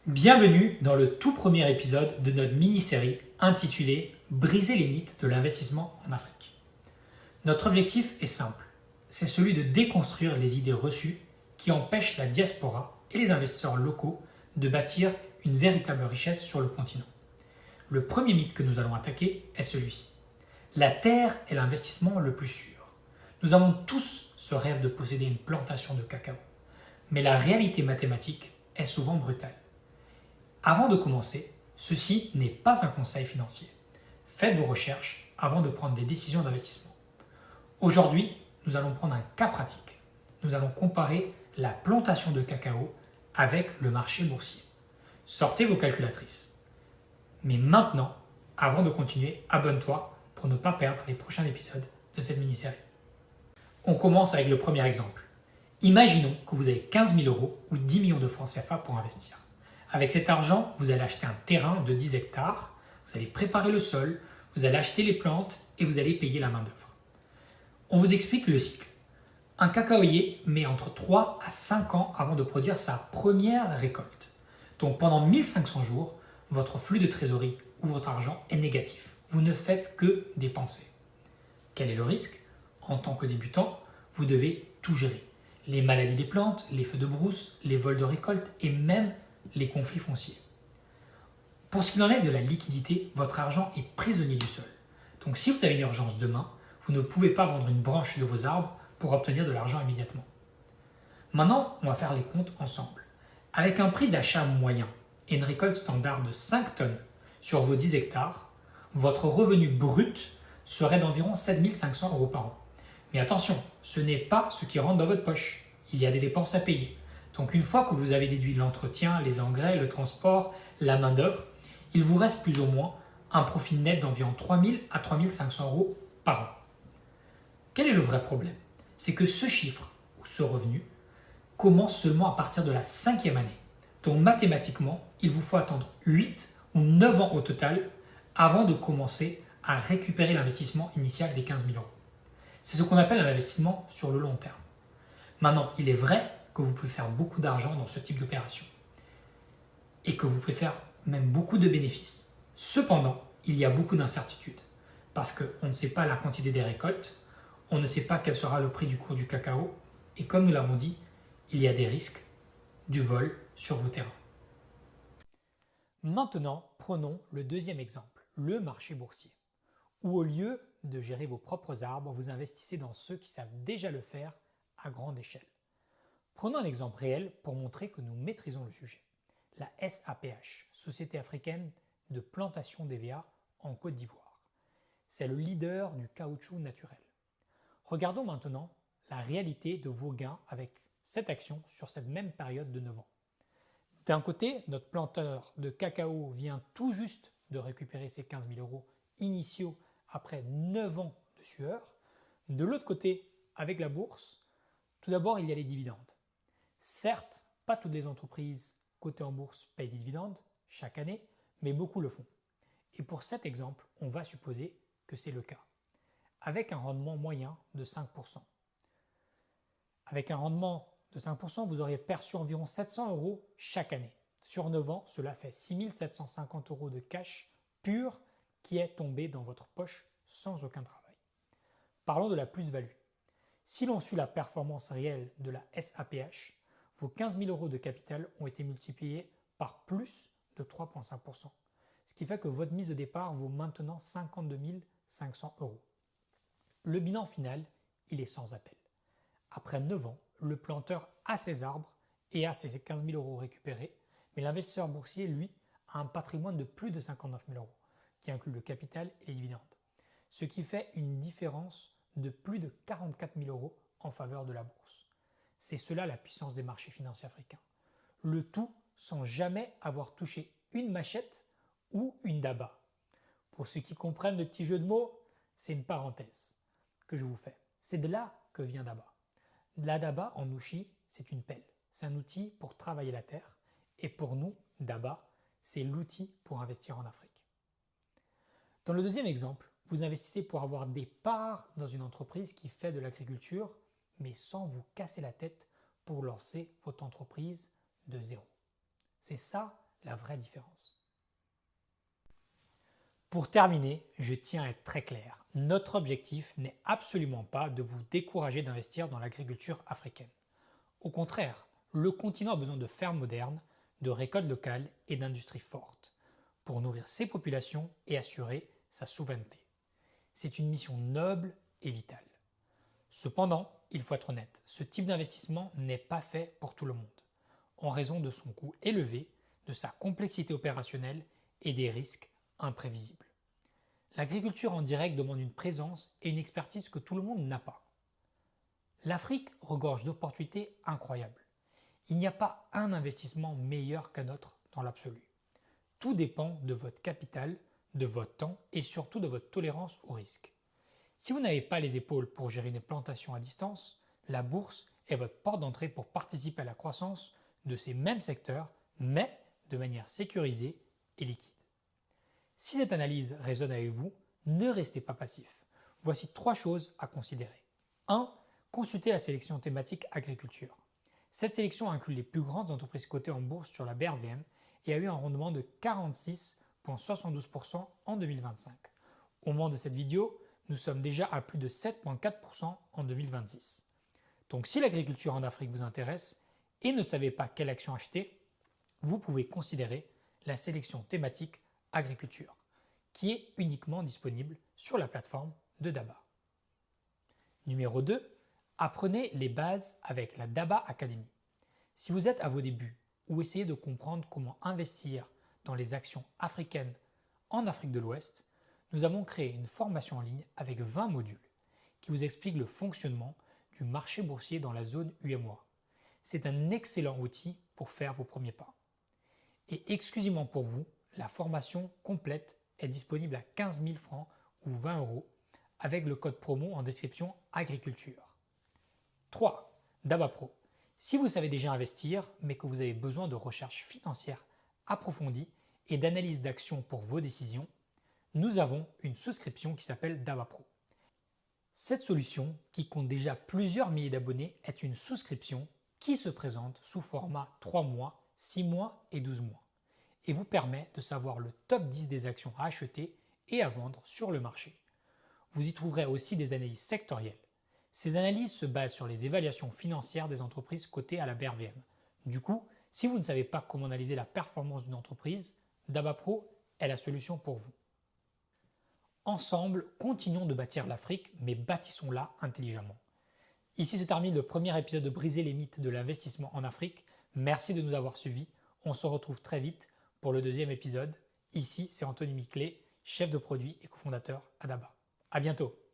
Bienvenue dans le tout premier épisode de notre mini-série intitulée « Briser les mythes de l'investissement en Afrique ». Notre objectif est simple, c'est celui de déconstruire les idées reçues qui empêchent la diaspora et les investisseurs locaux de bâtir une véritable richesse sur le continent. Le premier mythe que nous allons attaquer est celui-ci. La terre est l'investissement le plus sûr. Nous avons tous ce rêve de posséder une plantation de cacao. Mais la réalité mathématique est souvent brutale. Avant de commencer, ceci n'est pas un conseil financier. Faites vos recherches avant de prendre des décisions d'investissement. Aujourd'hui, nous allons prendre un cas pratique. Nous allons comparer la plantation de cacao avec le marché boursier. Sortez vos calculatrices. Mais maintenant, avant de continuer, abonne-toi pour ne pas perdre les prochains épisodes de cette mini-série. On commence avec le premier exemple. Imaginons que vous avez 15 000 € ou 10 millions de francs CFA pour investir. Avec cet argent, vous allez acheter un terrain de 10 hectares, vous allez préparer le sol, vous allez acheter les plantes et vous allez payer la main-d'œuvre. On vous explique le cycle. Un cacaoyer met entre 3 à 5 ans avant de produire sa première récolte. Donc pendant 1500 jours, votre flux de trésorerie ou votre argent est négatif. Vous ne faites que dépenser. Quel est le risque? En tant que débutant, vous devez tout gérer. Les maladies des plantes, les feux de brousse, les vols de récolte et même les conflits fonciers. Pour ce qu'il en est de la liquidité, votre argent est prisonnier du sol. Donc si vous avez une urgence demain, vous ne pouvez pas vendre une branche de vos arbres pour obtenir de l'argent immédiatement. Maintenant, on va faire les comptes ensemble. Avec un prix d'achat moyen et une récolte standard de 5 tonnes sur vos 10 hectares, votre revenu brut serait d'environ 7 500 € par an. Mais attention, ce n'est pas ce qui rentre dans votre poche. Il y a des dépenses à payer. Donc une fois que vous avez déduit l'entretien, les engrais, le transport, la main-d'œuvre, il vous reste plus ou moins un profit net d'environ 3 000 à 3 500 € par an. Quel est le vrai problème? C'est que ce chiffre ou ce revenu commence seulement à partir de la 5e année. Donc mathématiquement, il vous faut attendre 8 ou 9 ans au total avant de commencer à récupérer l'investissement initial des 15 000 €. C'est ce qu'on appelle un investissement sur le long terme. Maintenant, il est vrai que vous pouvez faire beaucoup d'argent dans ce type d'opération et que vous pouvez faire même beaucoup de bénéfices. Cependant, il y a beaucoup d'incertitudes parce qu'on ne sait pas la quantité des récoltes, on ne sait pas quel sera le prix du cours du cacao et comme nous l'avons dit, il y a des risques du vol sur vos terrains. Maintenant, prenons le deuxième exemple, le marché boursier, où au lieu de gérer vos propres arbres, vous investissez dans ceux qui savent déjà le faire à grande échelle. Prenons un exemple réel pour montrer que nous maîtrisons le sujet. La SAPH, Société africaine de plantation d'EVA en Côte d'Ivoire. C'est le leader du caoutchouc naturel. Regardons maintenant la réalité de vos gains avec cette action sur cette même période de 9 ans. D'un côté, notre planteur de cacao vient tout juste de récupérer ses 15 000 € initiaux après 9 ans de sueur. De l'autre côté, avec la bourse, tout d'abord, il y a les dividendes. Certes, pas toutes les entreprises cotées en bourse payent des dividendes chaque année, mais beaucoup le font. Et pour cet exemple, on va supposer que c'est le cas, avec un rendement moyen de 5%. Avec un rendement de 5%, vous auriez perçu environ 700 € chaque année. Sur 9 ans, cela fait 6 750 € de cash pur qui est tombé dans votre poche sans aucun travail. Parlons de la plus-value. Si l'on suit la performance réelle de la SAPH, vos 15 000 € de capital ont été multipliés par plus de 3,5%, ce qui fait que votre mise de départ vaut maintenant 52 500 €. Le bilan final, il est sans appel. Après 9 ans, le planteur a ses arbres et a ses 15 000 € récupérés, mais l'investisseur boursier, lui, a un patrimoine de plus de 59 000 €, qui inclut le capital et les dividendes, ce qui fait une différence de plus de 44 000 € en faveur de la bourse. C'est cela la puissance des marchés financiers africains. Le tout sans jamais avoir touché une machette ou une daba. Pour ceux qui comprennent le petit jeu de mots, c'est une parenthèse que je vous fais. C'est de là que vient daba. La daba en ouchi, c'est une pelle. C'est un outil pour travailler la terre. Et pour nous, daba, c'est l'outil pour investir en Afrique. Dans le deuxième exemple, vous investissez pour avoir des parts dans une entreprise qui fait de l'agriculture, mais sans vous casser la tête pour lancer votre entreprise de zéro. C'est ça la vraie différence. Pour terminer, je tiens à être très clair. Notre objectif n'est absolument pas de vous décourager d'investir dans l'agriculture africaine. Au contraire, le continent a besoin de fermes modernes, de récoltes locales et d'industries fortes pour nourrir ses populations et assurer sa souveraineté. C'est une mission noble et vitale. Cependant, il faut être honnête, ce type d'investissement n'est pas fait pour tout le monde, en raison de son coût élevé, de sa complexité opérationnelle et des risques imprévisibles. L'agriculture en direct demande une présence et une expertise que tout le monde n'a pas. L'Afrique regorge d'opportunités incroyables. Il n'y a pas un investissement meilleur qu'un autre dans l'absolu. Tout dépend de votre capital, de votre temps et surtout de votre tolérance au risque. Si vous n'avez pas les épaules pour gérer une plantation à distance, la bourse est votre porte d'entrée pour participer à la croissance de ces mêmes secteurs, mais de manière sécurisée et liquide. Si cette analyse résonne avec vous, ne restez pas passif. Voici 3 choses à considérer. 1. Consultez la sélection thématique agriculture. Cette sélection inclut les plus grandes entreprises cotées en bourse sur la BRVM et a eu un rendement de 46,72% en 2025. Au moment de cette vidéo, nous sommes déjà à plus de 7,4% en 2026. Donc si l'agriculture en Afrique vous intéresse et ne savez pas quelle action acheter, vous pouvez considérer la sélection thématique agriculture, qui est uniquement disponible sur la plateforme de Daba. Numéro 2. Apprenez les bases avec la Daba Academy. Si vous êtes à vos débuts ou essayez de comprendre comment investir dans les actions africaines en Afrique de l'Ouest, nous avons créé une formation en ligne avec 20 modules qui vous expliquent le fonctionnement du marché boursier dans la zone UMOA. C'est un excellent outil pour faire vos premiers pas. Et exclusivement pour vous, la formation complète est disponible à 15 000 francs ou 20 euros avec le code promo en description agriculture. 3. Daba Pro. Si vous savez déjà investir, mais que vous avez besoin de recherche financière approfondie et d'analyse d'actions pour vos décisions, nous avons une souscription qui s'appelle Daba Pro. Cette solution, qui compte déjà plusieurs milliers d'abonnés, est une souscription qui se présente sous format 3 mois, 6 mois et 12 mois et vous permet de savoir le top 10 des actions à acheter et à vendre sur le marché. Vous y trouverez aussi des analyses sectorielles. Ces analyses se basent sur les évaluations financières des entreprises cotées à la BRVM. Du coup, si vous ne savez pas comment analyser la performance d'une entreprise, Daba Pro est la solution pour vous. Ensemble, continuons de bâtir l'Afrique, mais bâtissons-la intelligemment. Ici se termine le premier épisode de Briser les mythes de l'investissement en Afrique. Merci de nous avoir suivis. On se retrouve très vite pour le deuxième épisode. Ici, c'est Anthony Miclet, chef de produit et cofondateur à Daba. À bientôt.